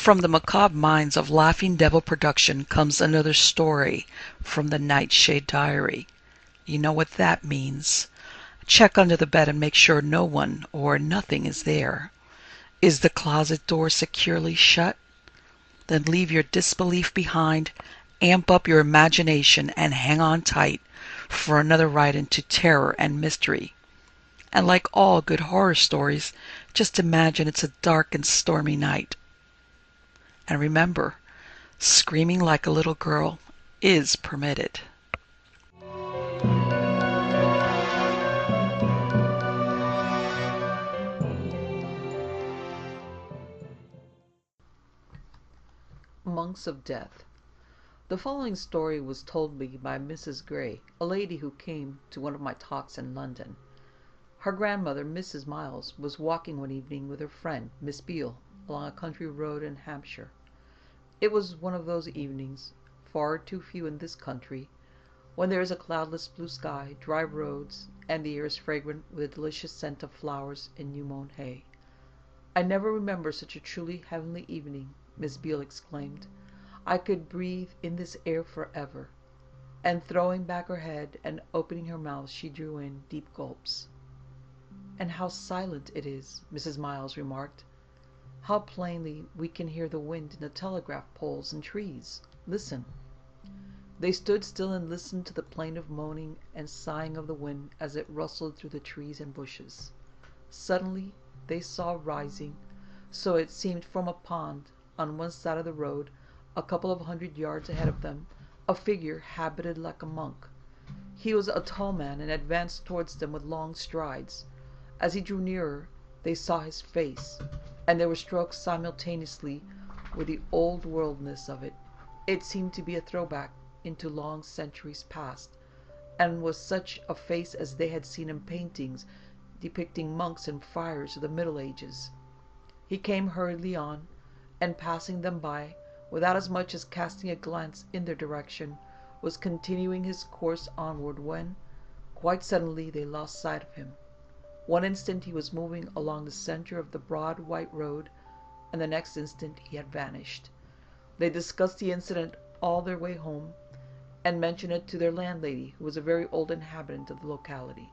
From the macabre minds of Laughing Devil Production comes another story from the Nightshade Diary. You know what that means. Check under the bed and make sure no one or nothing is there. Is the closet door securely shut? Then leave your disbelief behind, amp up your imagination, and hang on tight for another ride into terror and mystery. And like all good horror stories, just imagine it's a dark and stormy night. And remember, screaming like a little girl is permitted. Monks of Death. The following story was told me by Mrs. Gray, a lady who came to one of my talks in London. Her grandmother, Mrs. Miles, was walking one evening with her friend, Miss Beale, along a country road in Hampshire. It was one of those evenings, far too few in this country, when there is a cloudless blue sky, dry roads, and the air is fragrant with the delicious scent of flowers and new-mown hay. "I never remember such a truly heavenly evening," Miss Beale exclaimed. "I could breathe in this air forever." And throwing back her head and opening her mouth, she drew in deep gulps. "And how silent it is," Mrs. Miles remarked. "How plainly we can hear the wind in the telegraph poles and trees. Listen." They stood still and listened to the plaintive moaning and sighing of the wind as it rustled through the trees and bushes. Suddenly they saw rising, so it seemed from a pond on one side of the road, a couple of 100 yards ahead of them, a figure habited like a monk. He was a tall man and advanced towards them with long strides. As he drew nearer, they saw his face, and they were struck simultaneously with the old worldness of it. It seemed to be a throwback into long centuries past, and was such a face as they had seen in paintings depicting monks and friars of the Middle Ages. He came hurriedly on, and passing them by, without as much as casting a glance in their direction, was continuing his course onward when, quite suddenly, they lost sight of him. One instant he was moving along the center of the broad white road, and the next instant he had vanished. They discussed the incident all their way home, and mentioned it to their landlady, who was a very old inhabitant of the locality.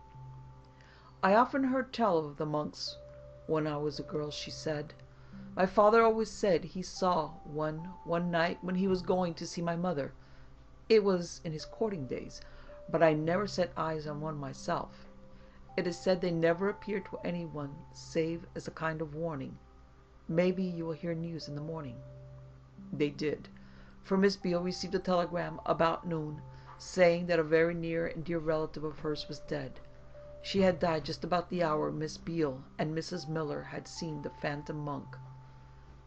"I often heard tell of the monks when I was a girl," she said. "My father always said he saw one night when he was going to see my mother. It was in his courting days, but I never set eyes on one myself. It is said they never appear to anyone save as a kind of warning. Maybe you will hear news in the morning." They did, for Miss Beale received a telegram about noon, saying that a very near and dear relative of hers was dead. She had died just about the hour Miss Beale and Mrs. Miller had seen the phantom monk.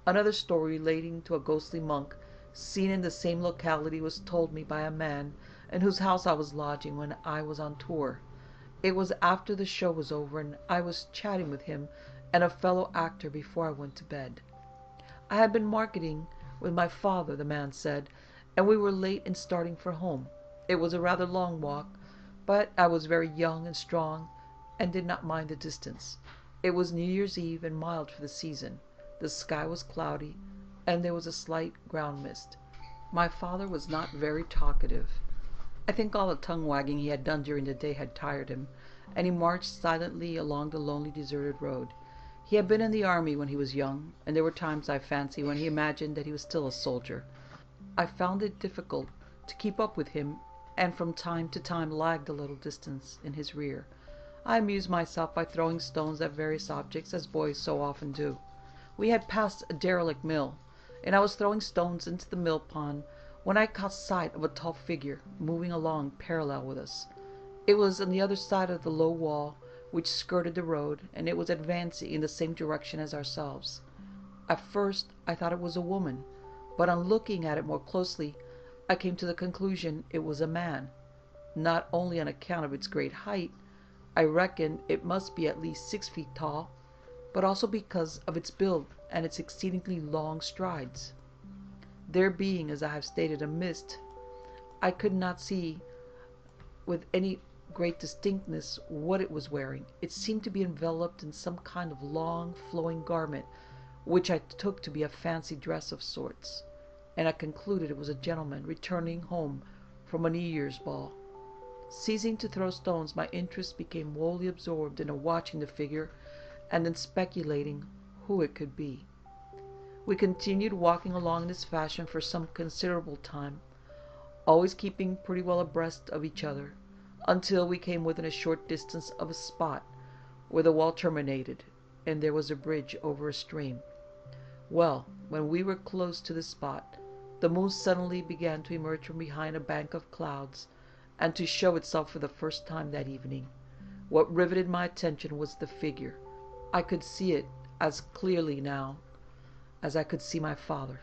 Another story relating to a ghostly monk seen in the same locality was told me by a man in whose house I was lodging when I was on tour. It was after the show was over, and I was chatting with him and a fellow actor before I went to bed. "I had been marketing with my father," the man said, "and we were late in starting for home. It was a rather long walk, but I was very young and strong and did not mind the distance. It was New Year's Eve and mild for the season. The sky was cloudy, and there was a slight ground mist. My father was not very talkative. I think all the tongue-wagging he had done during the day had tired him, and he marched silently along the lonely, deserted road. He had been in the army when he was young, and there were times, I fancy, when he imagined that he was still a soldier. I found it difficult to keep up with him, and from time to time lagged a little distance in his rear. I amused myself by throwing stones at various objects, as boys so often do. We had passed a derelict mill, and I was throwing stones into the mill pond when I caught sight of a tall figure moving along parallel with us. It was on the other side of the low wall which skirted the road, and it was advancing in the same direction as ourselves. At first I thought it was a woman, but on looking at it more closely, I came to the conclusion it was a man. Not only on account of its great height, I reckoned it must be at least 6 feet tall, but also because of its build and its exceedingly long strides. There being, as I have stated, a mist, I could not see with any great distinctness what it was wearing. It seemed to be enveloped in some kind of long, flowing garment, which I took to be a fancy dress of sorts, and I concluded it was a gentleman returning home from a New Year's ball. Ceasing to throw stones, my interest became wholly absorbed in watching the figure and in speculating who it could be. We continued walking along in this fashion for some considerable time, always keeping pretty well abreast of each other, until we came within a short distance of a spot where the wall terminated, and there was a bridge over a stream. Well, when we were close to the spot, the moon suddenly began to emerge from behind a bank of clouds, and to show itself for the first time that evening. What riveted my attention was the figure. I could see it as clearly now as I could see my father,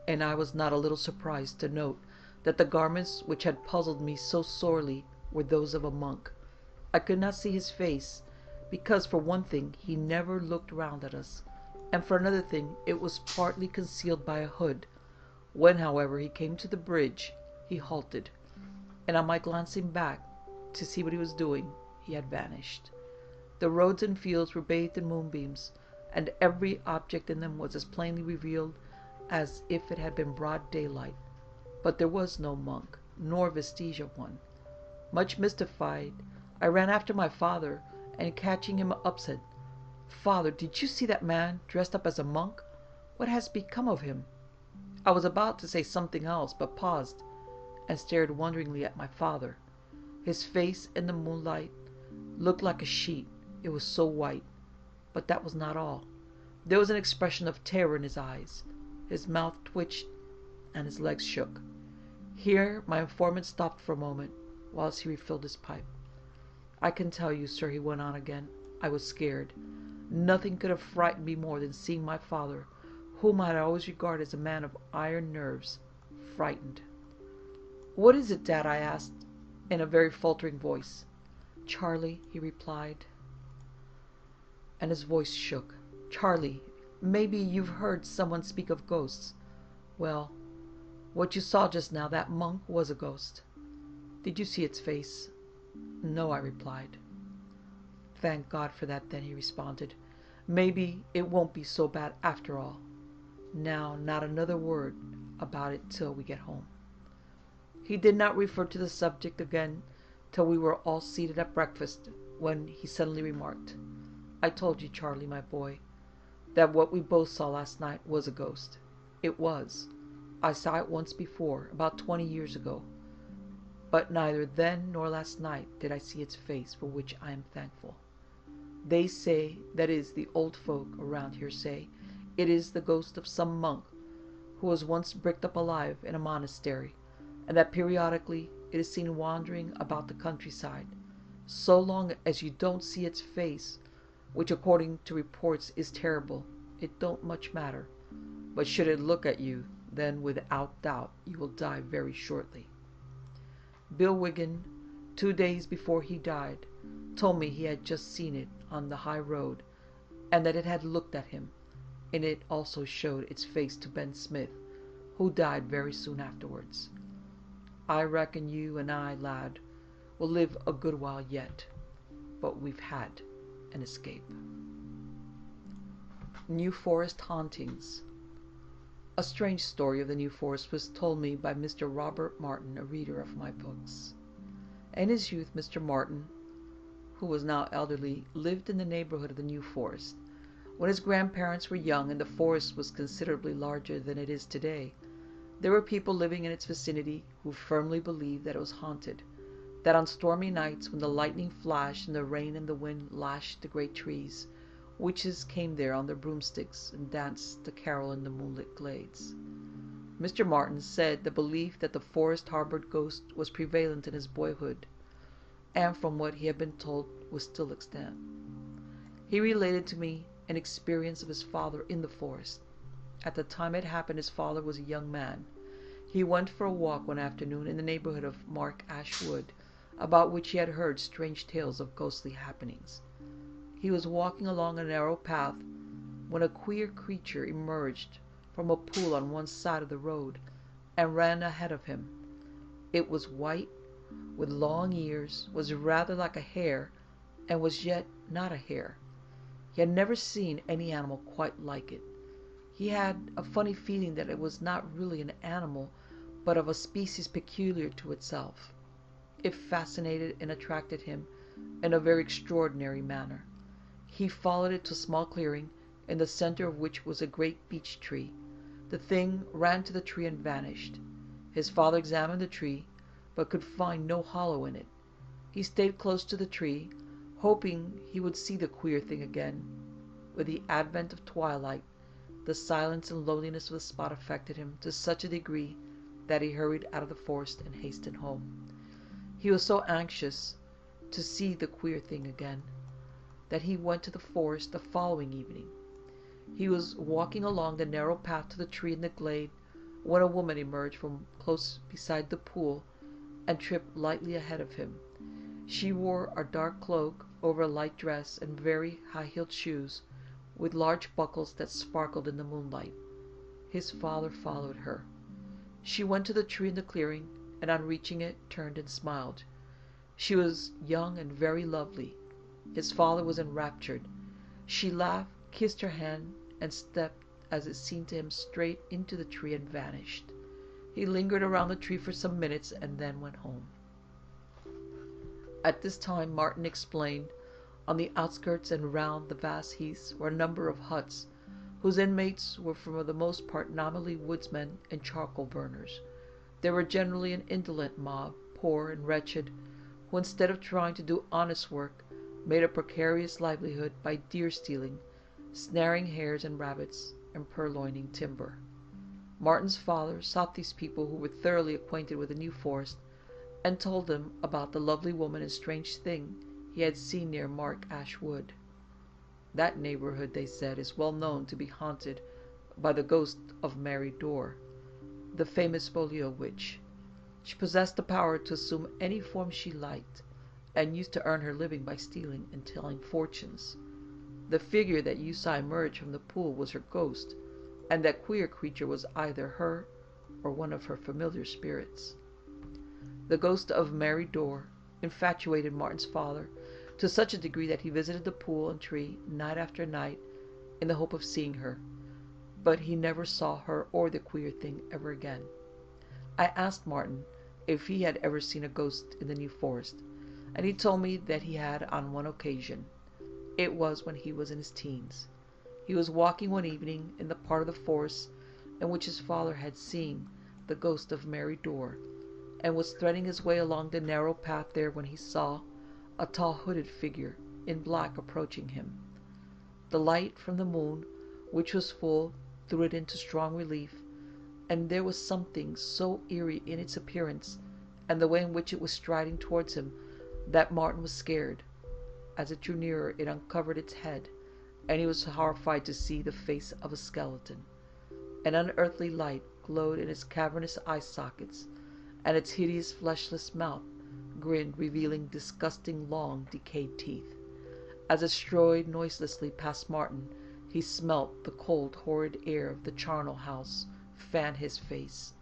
and I was not a little surprised to note that the garments which had puzzled me so sorely were those of a monk. I could not see his face, because for one thing he never looked round at us, and for another thing it was partly concealed by a hood. When, however, he came to the bridge, he halted, and on my glancing back to see what he was doing, he had vanished. The roads and fields were bathed in moonbeams, and every object in them was as plainly revealed as if it had been broad daylight. But there was no monk, nor vestige of one. Much mystified, I ran after my father, and catching him up said, "Father, did you see that man dressed up as a monk? What has become of him?" I was about to say something else, but paused, and stared wonderingly at my father. His face in the moonlight looked like a sheet, it was so white. But that was not all. There was an expression of terror in his eyes. His mouth twitched, and his legs shook. Here my informant stopped for a moment, whilst he refilled his pipe. "I can tell you, sir," he went on again, "I was scared. Nothing could have frightened me more than seeing my father, whom I had always regarded as a man of iron nerves, frightened." "What is it, Dad?" I asked, in a very faltering voice. "Charlie," he replied, and his voice shook. "Charlie, maybe you've heard someone speak of ghosts. Well, what you saw just now, that monk, was a ghost. Did you see its face?" "No," I replied. "Thank God for that, then," he responded. "Maybe it won't be so bad after all. Now, not another word about it till we get home." He did not refer to the subject again till we were all seated at breakfast, when he suddenly remarked, "I told you, Charlie, my boy, that what we both saw last night was a ghost. It was. I saw it once before, about 20 years ago. But neither then nor last night did I see its face, for which I am thankful. They say, that is, the old folk around here say, it is the ghost of some monk who was once bricked up alive in a monastery, and that periodically it is seen wandering about the countryside. So long as you don't see its face, which according to reports is terrible, it don't much matter. But should it look at you, then without doubt you will die very shortly." Bill Wiggin, 2 days before he died, told me he had just seen it on the high road, and that it had looked at him, and it also showed its face to Ben Smith, who died very soon afterwards. I reckon you and I, lad, will live a good while yet, but we've had an escape. New Forest Hauntings. A strange story of the New Forest was told me by Mr. Robert Martin, a reader of my books. In his youth, Mr. Martin, who was now elderly, lived in the neighborhood of the New Forest. When his grandparents were young and the forest was considerably larger than it is today, there were people living in its vicinity who firmly believed that it was haunted, that on stormy nights when the lightning flashed and the rain and the wind lashed the great trees, witches came there on their broomsticks and danced a carol in the moonlit glades. Mr. Martin said the belief that the forest harbored ghosts was prevalent in his boyhood, and from what he had been told was still extant. He related to me an experience of his father in the forest. At the time it happened, his father was a young man. He went for a walk one afternoon in the neighborhood of Mark Ash Wood, about which he had heard strange tales of ghostly happenings. He was walking along a narrow path when a queer creature emerged from a pool on one side of the road and ran ahead of him. It was white, with long ears, was rather like a hare, and was yet not a hare. He had never seen any animal quite like it. He had a funny feeling that it was not really an animal, but of a species peculiar to itself. It fascinated and attracted him in a very extraordinary manner. He followed it to a small clearing, in the center of which was a great beech tree. The thing ran to the tree and vanished. His father examined the tree, but could find no hollow in it. He stayed close to the tree, hoping he would see the queer thing again. With the advent of twilight, the silence and loneliness of the spot affected him to such a degree that he hurried out of the forest and hastened home. He was so anxious to see the queer thing again that he went to the forest the following evening. He was walking along the narrow path to the tree in the glade when a woman emerged from close beside the pool and tripped lightly ahead of him. She wore a dark cloak over a light dress and very high-heeled shoes with large buckles that sparkled in the moonlight. His father followed her. She went to the tree in the clearing, and on reaching it, turned and smiled. She was young and very lovely. His father was enraptured. She laughed, kissed her hand, and stepped, as it seemed to him, straight into the tree and vanished. He lingered around the tree for some minutes and then went home. At this time, Martin explained, on the outskirts and round the vast heaths were a number of huts, whose inmates were for the most part nominally woodsmen and charcoal burners. They were generally an indolent mob, poor and wretched, who instead of trying to do honest work, made a precarious livelihood by deer stealing, snaring hares and rabbits, and purloining timber. Martin's father sought these people who were thoroughly acquainted with the New Forest, and told them about the lovely woman and strange thing he had seen near Mark Ash Wood. That neighborhood, they said, is well known to be haunted by the ghost of Mary Dore, the famous Bolio witch. She possessed the power to assume any form she liked, and used to earn her living by stealing and telling fortunes. The figure that you saw emerge from the pool was her ghost, and that queer creature was either her or one of her familiar spirits. The ghost of Mary Dore infatuated Martin's father to such a degree that he visited the pool and tree night after night in the hope of seeing her, but he never saw her or the queer thing ever again. I asked Martin if he had ever seen a ghost in the New Forest, and he told me that he had on one occasion. It was when he was in his teens. He was walking one evening in the part of the forest in which his father had seen the ghost of Mary Dore, and was threading his way along the narrow path there when he saw a tall hooded figure in black approaching him. The light from the moon, which was full, threw it into strong relief, and there was something so eerie in its appearance and the way in which it was striding towards him that Martin was scared. As it drew nearer, it uncovered its head, and he was horrified to see the face of a skeleton. An unearthly light glowed in its cavernous eye sockets, and its hideous fleshless mouth grinned, revealing disgusting, long, decayed teeth. As it strode noiselessly past Martin, he smelt the cold, horrid air of the charnel house fan his face.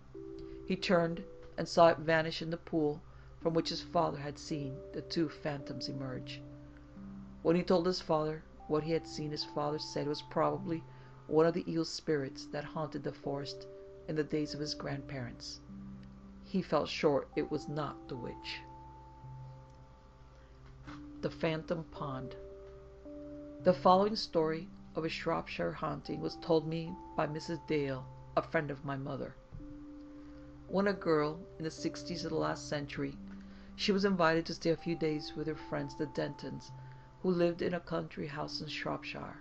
He turned and saw it vanish in the pool from which his father had seen the two phantoms emerge. When he told his father what he had seen, his father said it was probably one of the evil spirits that haunted the forest in the days of his grandparents. He felt sure it was not the witch. The Phantom Pond. The following story of a Shropshire haunting was told me by Mrs. Dale, a friend of my mother. When a girl in the 60s of the last century, she was invited to stay a few days with her friends, the Dentons, who lived in a country house in Shropshire.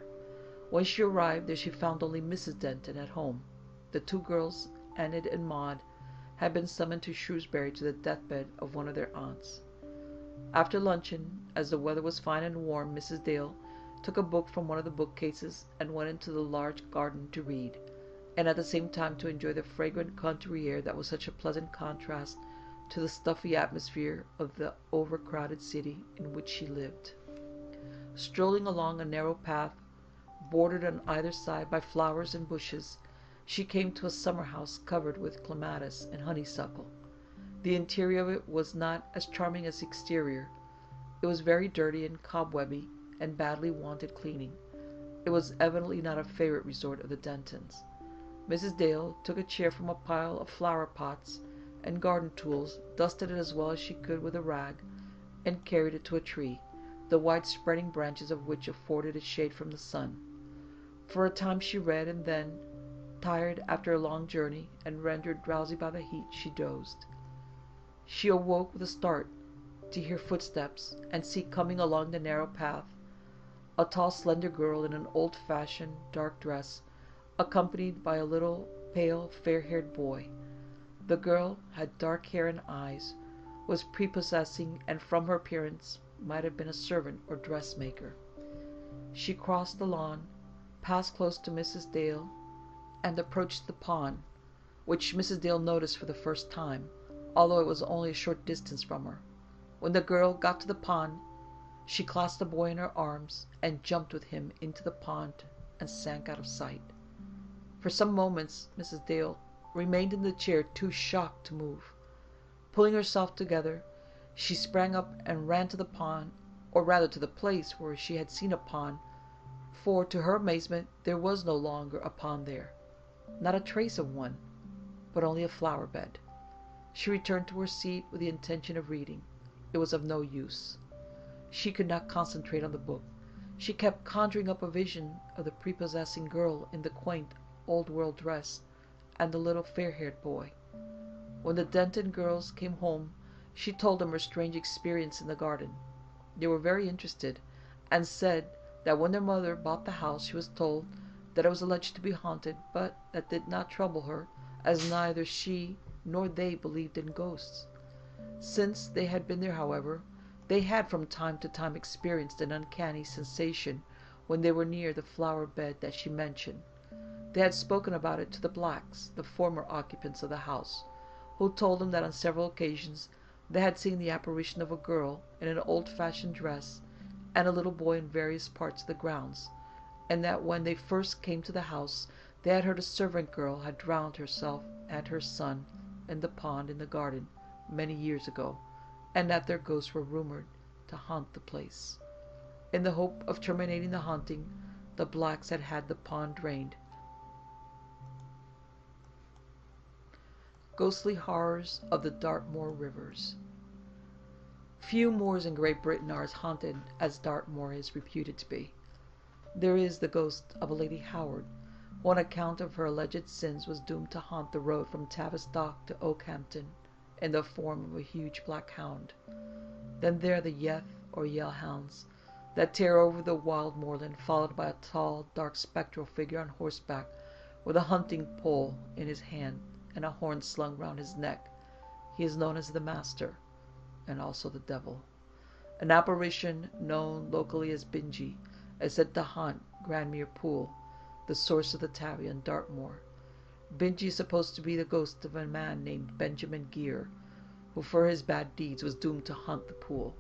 When she arrived there, she found only Mrs. Denton at home. The two girls, Enid and Maud, had been summoned to Shrewsbury to the deathbed of one of their aunts. After luncheon, as the weather was fine and warm, Mrs. Dale took a book from one of the bookcases and went into the large garden to read, and at the same time to enjoy the fragrant country air that was such a pleasant contrast to the stuffy atmosphere of the overcrowded city in which she lived. Strolling along a narrow path, bordered on either side by flowers and bushes, she came to a summer house covered with clematis and honeysuckle. The interior of it was not as charming as the exterior. It was very dirty and cobwebby, and badly wanted cleaning. It was evidently not a favorite resort of the Dentons. Mrs. Dale took a chair from a pile of flower pots and garden tools, dusted it as well as she could with a rag, and carried it to a tree, the wide spreading branches of which afforded it shade from the sun. For a time she read, and then, tired after a long journey, and rendered drowsy by the heat, she dozed. She awoke with a start to hear footsteps, and see coming along the narrow path a tall, slender girl in an old-fashioned dark dress, accompanied by a little, pale, fair-haired boy. The girl had dark hair and eyes, was prepossessing, and from her appearance might have been a servant or dressmaker. She crossed the lawn, passed close to Mrs. Dale, and approached the pond, which Mrs. Dale noticed for the first time, although it was only a short distance from her. When the girl got to the pond, she clasped the boy in her arms and jumped with him into the pond and sank out of sight. For some moments Mrs. Dale remained in the chair, too shocked to move. Pulling herself together, she sprang up and ran to the pond, or rather to the place where she had seen a pond, for to her amazement there was no longer a pond there, not a trace of one, but only a flower bed. She returned to her seat with the intention of reading. It was of no use. She could not concentrate on the book. She kept conjuring up a vision of the prepossessing girl in the quaint, old-world dress, and the little fair-haired boy. When the Denton girls came home, she told them her strange experience in the garden. They were very interested, and said that when their mother bought the house she was told that it was alleged to be haunted, but that did not trouble her, as neither she nor they believed in ghosts. Since they had been there, however, they had from time to time experienced an uncanny sensation when they were near the flower bed that she mentioned. They had spoken about it to the blacks, the former occupants of the house, who told them that on several occasions they had seen the apparition of a girl in an old-fashioned dress and a little boy in various parts of the grounds, and that when they first came to the house they had heard a servant girl had drowned herself and her son in the pond in the garden many years ago, and that their ghosts were rumored to haunt the place. In the hope of terminating the haunting, the blacks had had the pond drained. Ghostly horrors of the Dartmoor rivers. Few moors in Great Britain are as haunted as Dartmoor is reputed to be. There is the ghost of a Lady Howard, who on account of her alleged sins was doomed to haunt the road from Tavistock to Oakhampton in the form of a huge black hound. Then there are the Yeth or Yell hounds that tear over the wild moorland, followed by a tall, dark, spectral figure on horseback with a hunting pole in his hand and a horn slung round his neck. He is known as the Master, and also the Devil. An apparition known locally as Bingie is said to haunt Grandmere Pool, the source of the Tavy in Dartmoor. Bingie is supposed to be the ghost of a man named Benjamin Gear, who for his bad deeds was doomed to haunt the pool.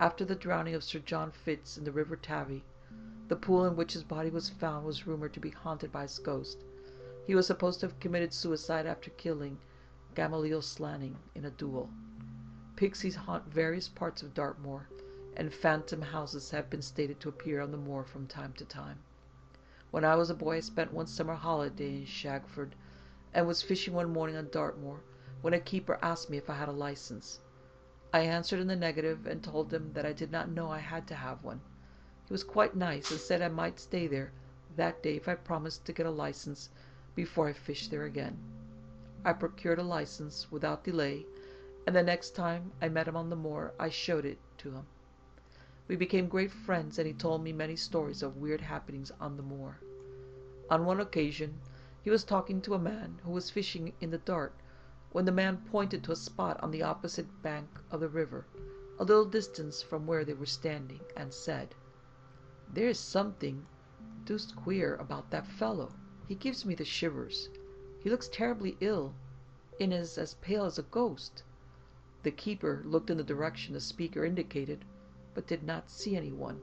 After the drowning of Sir John Fitz in the River Tavy, the pool in which his body was found was rumored to be haunted by his ghost. He was supposed to have committed suicide after killing Gamaliel Slanning in a duel. Pixies haunt various parts of Dartmoor, and phantom houses have been stated to appear on the moor from time to time. When I was a boy, I spent one summer holiday in Shagford, and was fishing one morning on Dartmoor, when a keeper asked me if I had a license. I answered in the negative, and told him that I did not know I had to have one. He was quite nice, and said I might stay there that day if I promised to get a license before I fished there again. I procured a license without delay, and the next time I met him on the moor, I showed it to him. We became great friends, and he told me many stories of weird happenings on the moor. On one occasion, he was talking to a man who was fishing in the Dart, when the man pointed to a spot on the opposite bank of the river, a little distance from where they were standing, and said, "There is something deuced queer about that fellow. He gives me the shivers. He looks terribly ill, and is as pale as a ghost." The keeper looked in the direction the speaker indicated, but did not see anyone.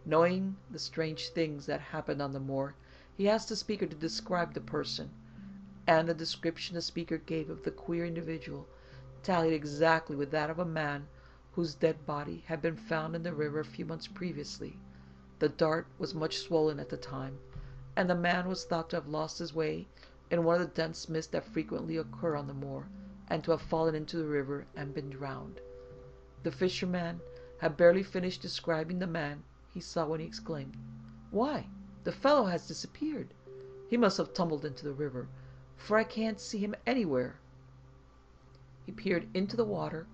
Knowing the strange things that happened on the moor, he asked the speaker to describe the person, and the description the speaker gave of the queer individual tallied exactly with that of a man whose dead body had been found in the river a few months previously. The Dart was much swollen at the time, and the man was thought to have lost his way in one of the dense mists that frequently occur on the moor, and to have fallen into the river and been drowned. The fisherman had barely finished describing the man he saw when he exclaimed, "Why, the fellow has disappeared! He must have tumbled into the river, for I can't see him anywhere." He peered into the water,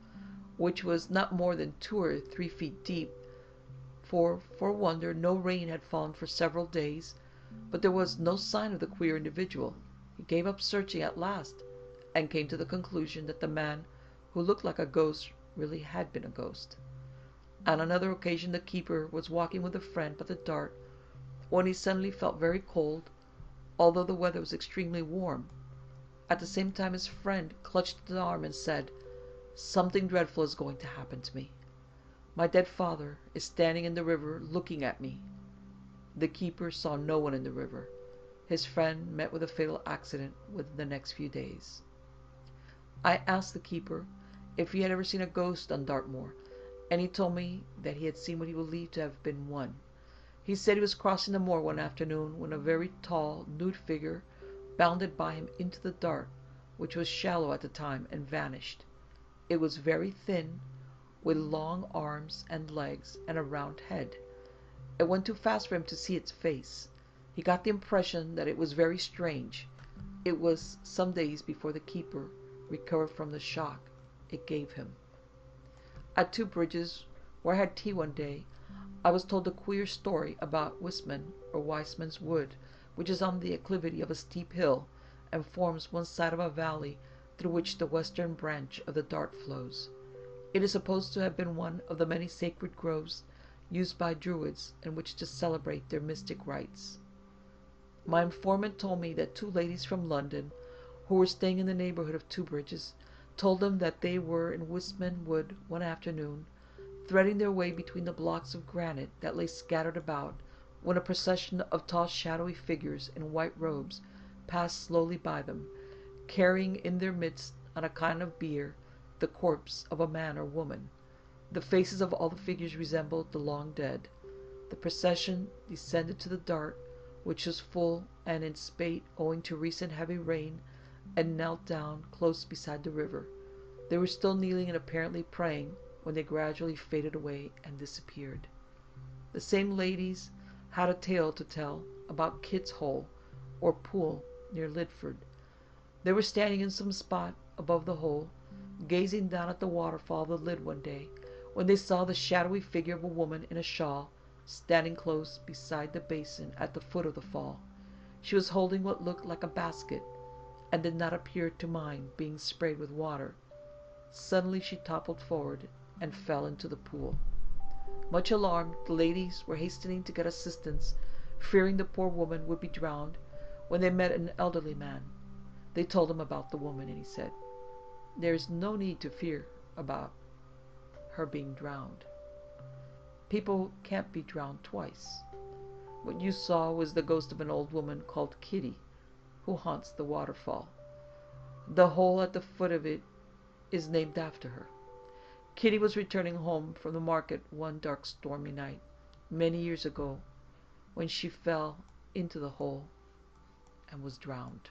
which was not more than 2 or 3 feet deep, for a wonder no rain had fallen for several days, but there was no sign of the queer individual. He gave up searching at last, and came to the conclusion that the man who looked like a ghost really had been a ghost. On another occasion the keeper was walking with a friend by the Dart when he suddenly felt very cold, although the weather was extremely warm. At the same time his friend clutched his arm and said, "Something dreadful is going to happen to me. My dead father is standing in the river looking at me." The keeper saw no one in the river. His friend met with a fatal accident within the next few days. I asked the keeper if he had ever seen a ghost on Dartmoor, and he told me that he had seen what he believed to have been one. He said he was crossing the moor one afternoon when a very tall, nude figure bounded by him into the Dart, which was shallow at the time, and vanished. It was very thin, with long arms and legs and a round head. It went too fast for him to see its face. He got the impression that it was very strange. It was some days before the keeper recovered from the shock it gave him. At Two Bridges, where I had tea one day, I was told a queer story about Wisman, or Weisman's Wood, which is on the acclivity of a steep hill, and forms one side of a valley through which the western branch of the Dart flows. It is supposed to have been one of the many sacred groves used by Druids in which to celebrate their mystic rites. My informant told me that 2 ladies from London, who were staying in the neighbourhood of Two Bridges, told them that they were in Wisman Wood one afternoon, threading their way between the blocks of granite that lay scattered about, when a procession of tall shadowy figures in white robes passed slowly by them, carrying in their midst, on a kind of bier, the corpse of a man or woman. The faces of all the figures resembled the long dead. The procession descended to the Dart, which was full and in spate owing to recent heavy rain, and knelt down close beside the river. They were still kneeling and apparently praying when they gradually faded away and disappeared. The same ladies had a tale to tell about Kidd's Hole, or pool, near Lidford. They were standing in some spot above the hole, gazing down at the waterfall of the Lid one day, when they saw the shadowy figure of a woman in a shawl standing close beside the basin at the foot of the fall. She was holding what looked like a basket, and did not appear to mind being sprayed with water. Suddenly she toppled forward and fell into the pool. Much alarmed, the ladies were hastening to get assistance, fearing the poor woman would be drowned, when they met an elderly man. They told him about the woman, and he said, "There is no need to fear about her being drowned. People can't be drowned twice. What you saw was the ghost of an old woman called Kitty, who haunts the waterfall. The hole at the foot of it is named after her. Kitty was returning home from the market one dark stormy night, many years ago, when she fell into the hole and was drowned."